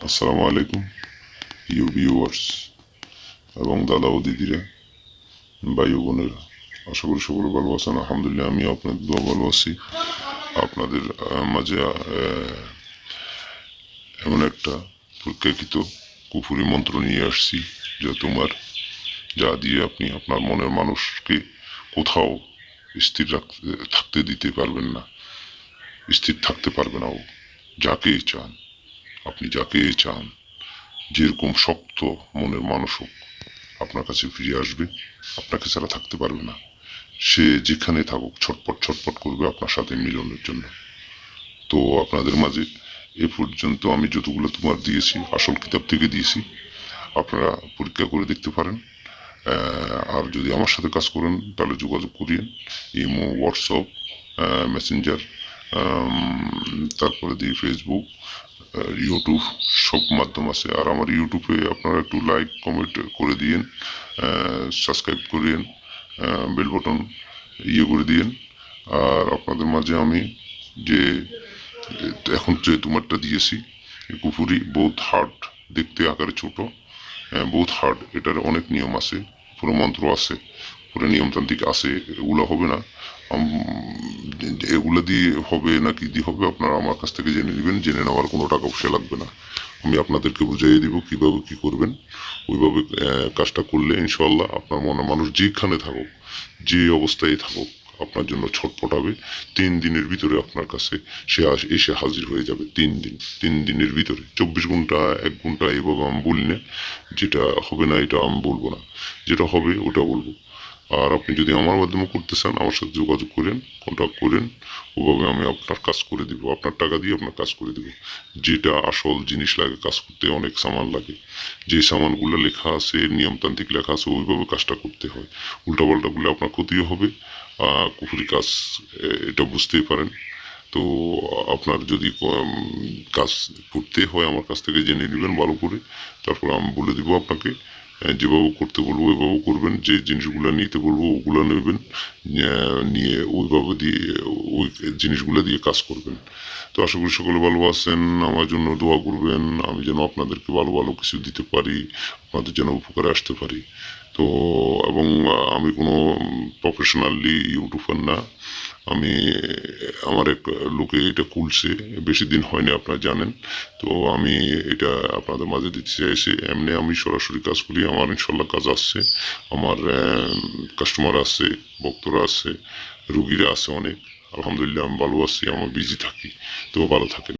আসসালামু আলাইকুম ভিউয়ার্স এবং দাদা ও দিদিরা, ভাই ও বোনেরা, আশা করি সকলে ভালো আছেন। আলহামদুলিল্লাহ, আমি আপনাদের দোয়া ভালো আছি। আপনাদের মাঝে এমন একটা প্রত্যাখ্যিত কুফুরি মন্ত্র নিয়ে আসছি, যা দিয়ে আপনি আপনার মনের মানুষকে কোথাও স্থির থাকতে দিতে পারবেন না, স্থির থাকতে পারবে না। ও যাকে চান, আপনি যাকে চান, যেরকম শক্ত মনের মানুষ হোক, আপনার কাছে ফিরে আসবে, আপনাকে ছাড়া থাকতে পারবে না। সে যেখানে থাকুক ছটপট ছটপট করবে আপনার সাথে মিলনের জন্য। তো আপনাদের মাঝে এ পর্যন্ত আমি যতগুলো তোমার দিয়েছি আসল কিতাব থেকে দিয়েছি, আপনারা পরীক্ষা করে দেখতে পারেন। আর যদি আমার সাথে কাজ করেন তাহলে যোগাযোগ করিয়েন। ইমো, হোয়াটসঅ্যাপ, মেসেঞ্জার, তারপরে দিয়ে ফেসবুক, ইউটিউব, সব মাধ্যম আছে। আর আমার ইউটিউবে আপনারা একটু লাইক কমেন্ট করে দিয়েন, সাবস্ক্রাইব করিয়েন, বেল বটন করে দিয়েন। আর আপনাদের মাঝে আমি যে এখন যে তোমারটা দিয়েছি, কুফুরি বহুত হার্ড, দেখতে আকারে ছোট, বহুত হার্ড। এটার অনেক নিয়ম আছে, পুরো মন্ত্র আছে, পুরো নিয়মতান্ত্রিক আছে। এগুলো হবে না, এগুলো দিয়ে হবে না কি দিয়ে হবে আপনারা আমার কাছ থেকে জেনে নেবেন। জেনে নেওয়ার কোনো টাকা পয়সা লাগবে না, আমি আপনাদেরকে বুঝিয়ে দিব কিভাবে কি করবেন। ওইভাবে কাজটা করলে ইনশাল্লাহ আপনার মনে মানুষ যেখানে থাকুক, যে অবস্থায় থাকুক, আপনার জন্য ছটপটাবে। 3 দিনের ভিতরে আপনার কাছে সে এসে হাজির হয়ে যাবে। 3 দিন, 3 দিনের ভিতরে, 24 ঘন্টা, 1 ঘন্টা এভাবে আমি বলি না। যেটা হবে না এটা আমি বলবো না, যেটা হবে ওটা বলবো। আর আপনি যদি আমার মাধ্যমে করতে চান, আমার সাথে যোগাযোগ করেন, কন্ট্যাক্ট করেন। ওভাবে আমি আপনার কাজ করে দিব, আপনার টাকা দিয়ে আপনার কাজ করে দিব। যেটা আসল জিনিস লাগে কাজ করতে, অনেক সামান লাগে। যে সামানগুলো লেখা আছে, নিয়মতান্ত্রিক লেখা আছে, ওইভাবে কাজটা করতে হয়। উল্টাপাল্টা করলে আপনার ক্ষতিও হবে, কুফুরি কাজ, এটা বুঝতেই পারেন। তো আপনার যদি কাজ করতে হয় আমার কাছ থেকে জেনে নেবেন ভালো করে, তারপর আমি বলে দিব আপনাকে। যেভাবে করতে বলবো ওইভাবে করবেন, যে জিনিসগুলো নিতে বলবো ওগুলো নেবেন, নিয়ে ওইভাবে দিয়ে ওই জিনিসগুলো দিয়ে কাজ করবেন। তো আশা করি সকলে ভালো আছেন, আমার জন্য দোয়া করবেন, আমি যেন আপনাদেরকে ভালো ভালো কিছু দিতে পারি, আপনাদের যেন উপকারে আসতে পারি। তো এবং আমি কোনো প্রফেশনালি ইউটিউবার না। আমি আমার এক লোকে এটা খুলছে, বেশি দিন হয়নি, আপনারা জানেন। তো আমি এটা আপনাদের মাঝে দিতে চাইছি। এমনি আমি সরাসরি কাজ করি, আমার ইনশাল্লাহ কাজ আসছে, আমার কাস্টমার আছে, ভক্তরা আছে, রুগীরা আছে অনেক। আলহামদুলিল্লাহ আমি ভালো আছি, আমার বিজি থাকি। তো ভালো থাকেন।